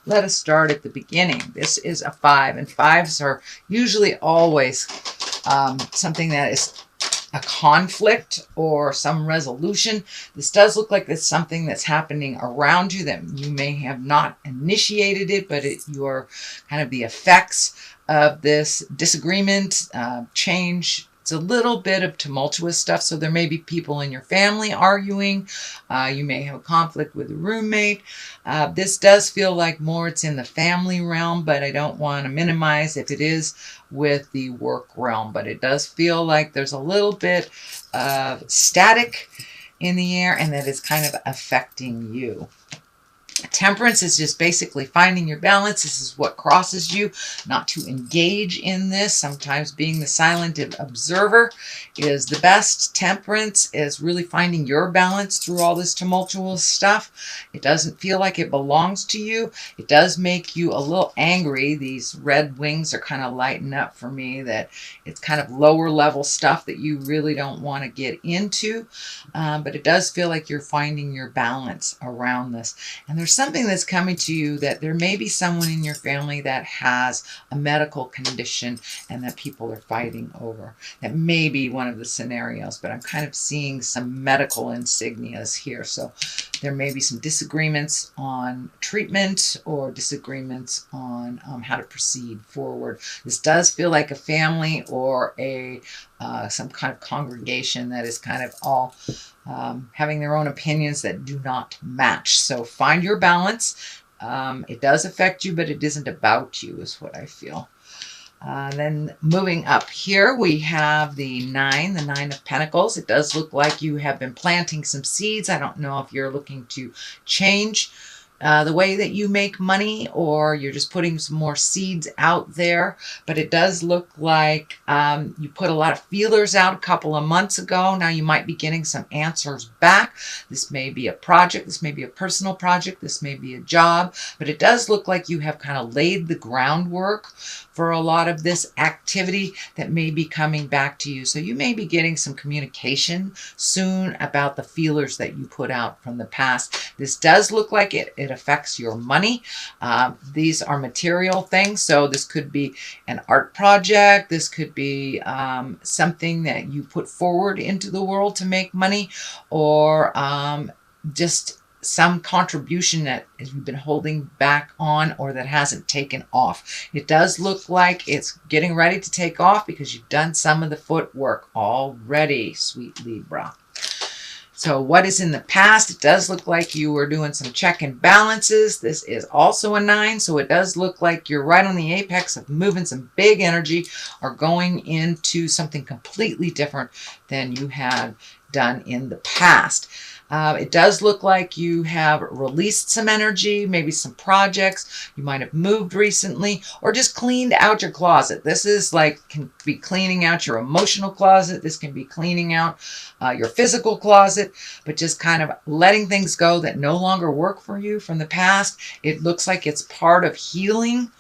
let us start at the beginning. This is a 5, and 5s are usually always something that is a conflict or some resolution. This does look like it's something that's happening around you that you may have not initiated it, but you're kind of the effects of this disagreement, change. It's a little bit of tumultuous stuff. So there may be people in your family arguing. You may have a conflict with a roommate. This does feel like more it's in the family realm, but I don't want to minimize if it is with the work realm. But it does feel like there's a little bit of static in the air and that is kind of affecting you. Temperance is just basically finding your balance. This is what crosses you, not to engage in this. Sometimes being the silent observer is the best. Temperance is really finding your balance through all this tumultuous stuff. It doesn't feel like it belongs to you. It does make you a little angry. These red wings are kind of lighting up for me that it's kind of lower level stuff that you really don't want to get into. But it does feel like you're finding your balance around this. And there's something that's coming to you that there may be someone in your family that has a medical condition and that people are fighting over. That may be one of the scenarios, but I'm kind of seeing some medical insignias here. So there may be some disagreements on treatment or disagreements on how to proceed forward. This does feel like a family or a some kind of congregation that is kind of all having their own opinions that do not match. So find your balance. It does affect you, but it isn't about you, is what I feel. Then moving up here, we have the 9 of Pentacles. It does look like you have been planting some seeds. I don't know if you're looking to change the way that you make money, or you're just putting some more seeds out there. But it does look like you put a lot of feelers out a couple of months ago. Now you might be getting some answers back. This may be a project. This may be a personal project. This may be a job. But it does look like you have kind of laid the groundwork for a lot of this activity that may be coming back to you. So you may be getting some communication soon about the feelers that you put out from the past. This does look like it affects your money. These are material things. So this could be an art project. This could be something that you put forward into the world to make money, or just some contribution that you've been holding back on or that hasn't taken off. It does look like it's getting ready to take off because you've done some of the footwork already, sweet Libra. So what is in the past? It does look like you were doing some check and balances. This is also a 9. So it does look like you're right on the apex of moving some big energy or going into something completely different than you had done in the past. It does look like you have released some energy, maybe some projects. You might have moved recently or just cleaned out your closet. This is like, can be cleaning out your emotional closet. This can be cleaning out your physical closet, but just kind of letting things go that no longer work for you from the past. It looks like it's part of healing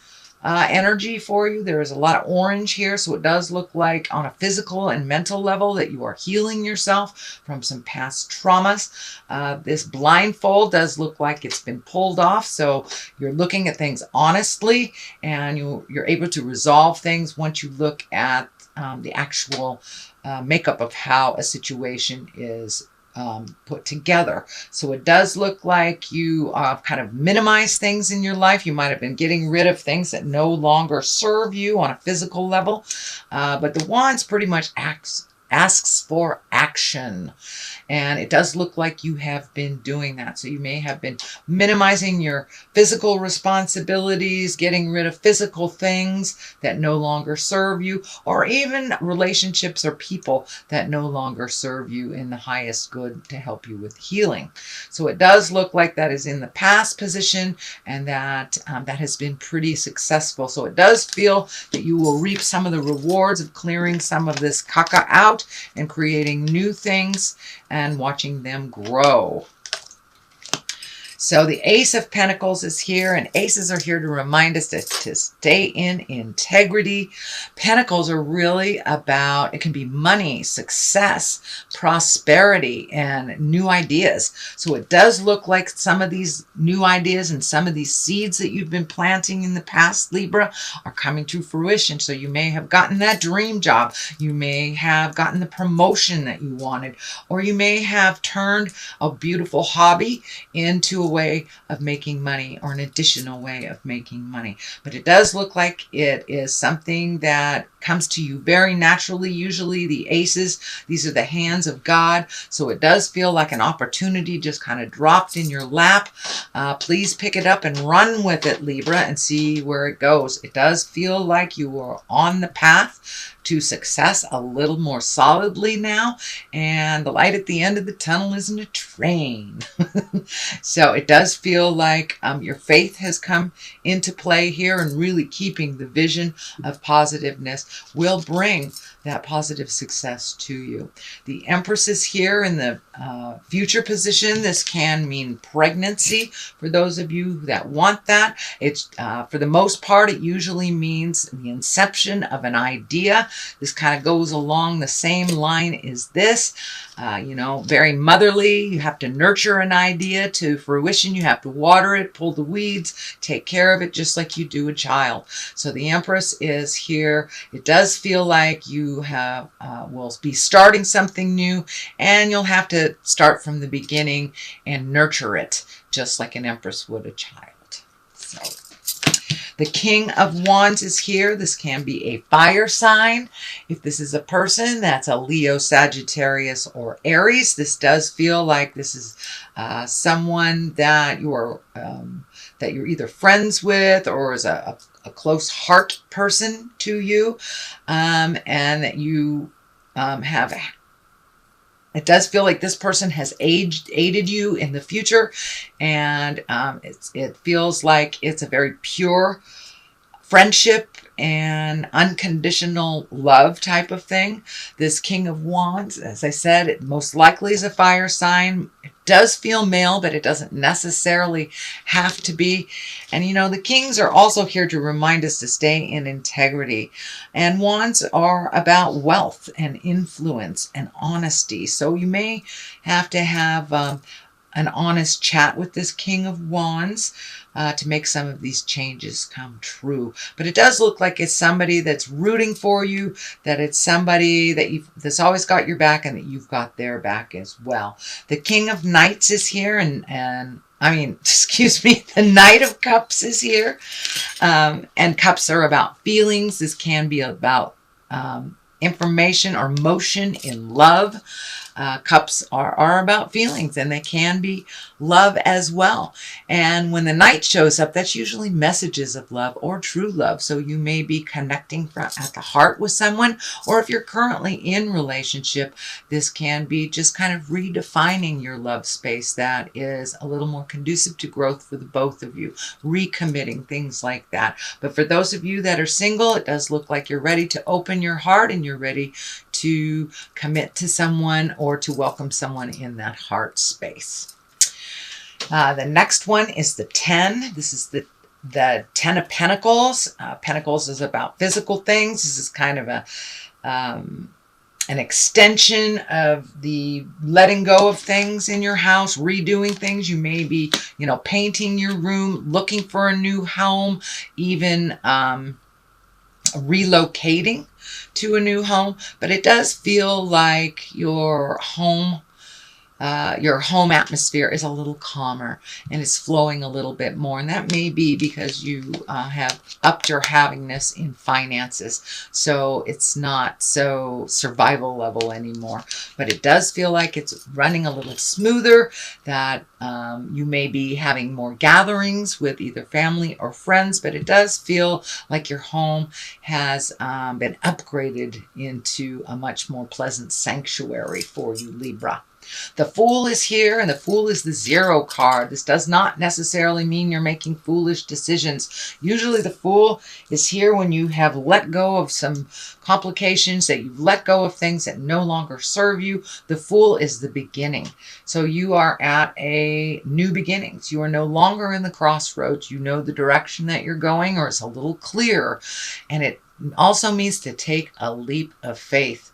energy for you. There is a lot of orange here, so it does look like on a physical and mental level that you are healing yourself from some past traumas. This blindfold does look like it's been pulled off, so you're looking at things honestly, and you're able to resolve things once you look at the actual makeup of how a situation is put together. So it does look like you kind of minimize things in your life. You might have been getting rid of things that no longer serve you on a physical level. But the Wands pretty much asks for action. And it does look like you have been doing that. So you may have been minimizing your physical responsibilities, getting rid of physical things that no longer serve you, or even relationships or people that no longer serve you in the highest good to help you with healing. So it does look like that is in the past position, and that that has been pretty successful. So it does feel that you will reap some of the rewards of clearing some of this caca out and creating new things and watching them grow. So the Ace of Pentacles is here, and aces are here to remind us to stay in integrity. Pentacles are really about, it can be money, success, prosperity, and new ideas. So it does look like some of these new ideas and some of these seeds that you've been planting in the past, Libra, are coming to fruition. So you may have gotten that dream job. You may have gotten the promotion that you wanted, or you may have turned a beautiful hobby into a way of making money, or an additional way of making money. But it does look like it is something that comes to you very naturally. Usually the aces, these are the hands of God. So it does feel like an opportunity just kind of dropped in your lap. Please pick it up and run with it, Libra, and see where it goes. It does feel like you are on the path to success a little more solidly now, and the light at the end of the tunnel isn't a train. So it does feel like your faith has come into play here, and really keeping the vision of positiveness will bring that positive success to you. The Empress is here in the future position. This can mean pregnancy for those of you that want that. It's for the most part, it usually means the inception of an idea. This kind of goes along the same line as this. You know, very motherly. You have to nurture an idea to fruition. You have to water it, pull the weeds, take care of it just like you do a child. So the Empress is here. It does feel like you have will be starting something new, and you'll have to start from the beginning and nurture it just like an Empress would a child. So the King of Wands is here. This can be a fire sign. If this is a person, that's a Leo, Sagittarius, or Aries. This does feel like this is someone that you're either friends with, or is a close heart person to you, and that you have. It does feel like this person has aided you in the future, and it feels like it's a very pure friendship and unconditional love type of thing. This King of Wands, as I said, it most likely is a fire sign. It does feel male, but it doesn't necessarily have to be. And you know, the kings are also here to remind us to stay in integrity. And wands are about wealth and influence and honesty. So you may have to have an honest chat with this King of Wands to make some of these changes come true. But it does look like it's somebody that's rooting for you, that it's somebody that's always got your back, and that you've got their back as well. The King of Knights is here, and I mean, excuse me, the Knight of Cups is here. And cups are about feelings. This can be about information or motion in love. Cups are about feelings, and they can be love as well. And when the Knight shows up, that's usually messages of love or true love. So you may be connecting at the heart with someone, or if you're currently in relationship, this can be just kind of redefining your love space that is a little more conducive to growth for the both of you, recommitting, things like that. But for those of you that are single, it does look like you're ready to open your heart, and you're ready to commit to someone or to welcome someone in that heart space. The next one is the 10. This is the 10 of Pentacles. Pentacles is about physical things. This is kind of an extension of the letting go of things in your house, redoing things. You may be, painting your room, looking for a new home, even relocating to a new home. But it does feel like your home atmosphere is a little calmer, and it's flowing a little bit more. And that may be because you have upped your havingness in finances. So it's not so survival level anymore. But it does feel like it's running a little smoother, that you may be having more gatherings with either family or friends. But it does feel like your home has been upgraded into a much more pleasant sanctuary for you, Libra. The Fool is here, and the Fool is the 0 card. This does not necessarily mean you're making foolish decisions. Usually the Fool is here when you have let go of some complications, that you've let go of things that no longer serve you. The Fool is the beginning. So you are at a new beginnings. You are no longer in the crossroads. You know the direction that you're going, or it's a little clearer. And it also means to take a leap of faith.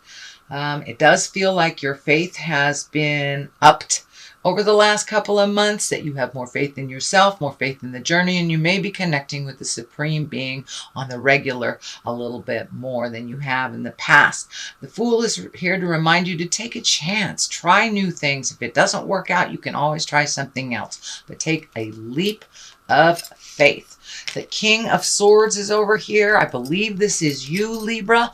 It does feel like your faith has been upped over the last couple of months, that you have more faith in yourself, more faith in the journey, and you may be connecting with the Supreme Being on the regular a little bit more than you have in the past. The Fool is here to remind you to take a chance, try new things. If it doesn't work out, you can always try something else, but take a leap of faith. The King of Swords is over here. I believe this is you, Libra.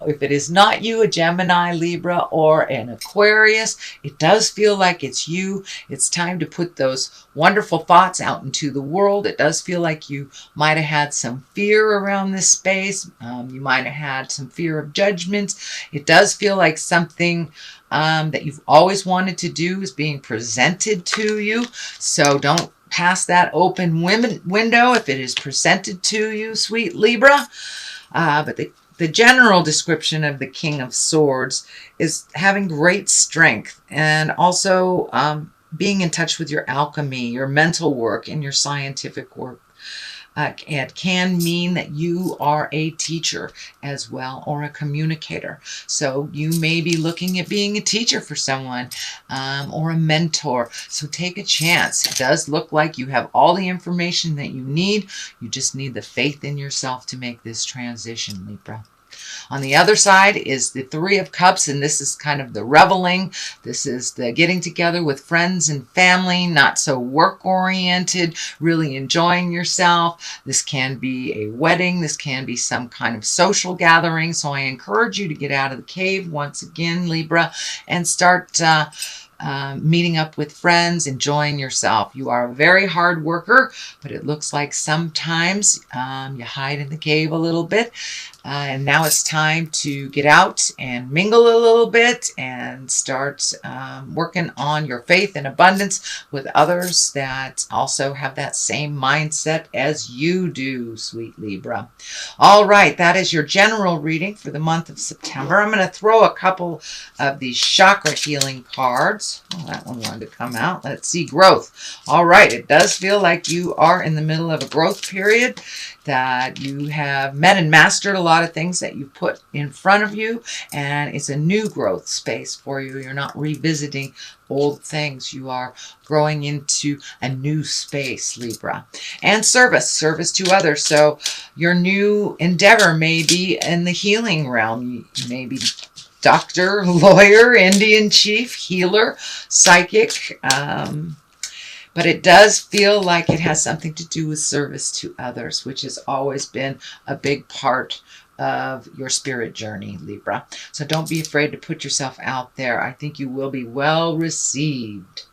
If it is not you, a Gemini, Libra, or an Aquarius, it does feel like it's you. It's time to put those wonderful thoughts out into the world. It does feel like you might have had some fear around this space. You might have had some fear of judgment. It does feel like something that you've always wanted to do is being presented to you. So don't pass that open window if it is presented to you, sweet Libra. But the general description of the King of Swords is having great strength, and also being in touch with your alchemy, your mental work, and your scientific work. It can mean that you are a teacher as well, or a communicator. So you may be looking at being a teacher for someone, or a mentor. So take a chance. It does look like you have all the information that you need. You just need the faith in yourself to make this transition, Libra. On the other side is the 3 of Cups, and this is kind of the reveling. This is the getting together with friends and family, not so work-oriented, really enjoying yourself. This can be a wedding. This can be some kind of social gathering. So I encourage you to get out of the cave once again, Libra, and start meeting up with friends, enjoying yourself. You are a very hard worker, but it looks like sometimes you hide in the cave a little bit. And now it's time to get out and mingle a little bit and start working on your faith and abundance with others that also have that same mindset as you do, sweet Libra. All right, that is your general reading for the month of September. I'm going to throw a couple of these chakra healing cards. Oh, that one wanted to come out. Let's see, growth. All right, it does feel like you are in the middle of a growth period, that you have met and mastered a lot of things that you put in front of you, and it's a new growth space for you. You're not revisiting old things. You are growing into a new space, Libra. And service to others. So your new endeavor may be in the healing realm. Maybe doctor, lawyer, Indian chief, healer, psychic, but it does feel like it has something to do with service to others, which has always been a big part of your spirit journey, Libra. So don't be afraid to put yourself out there. I think you will be well received.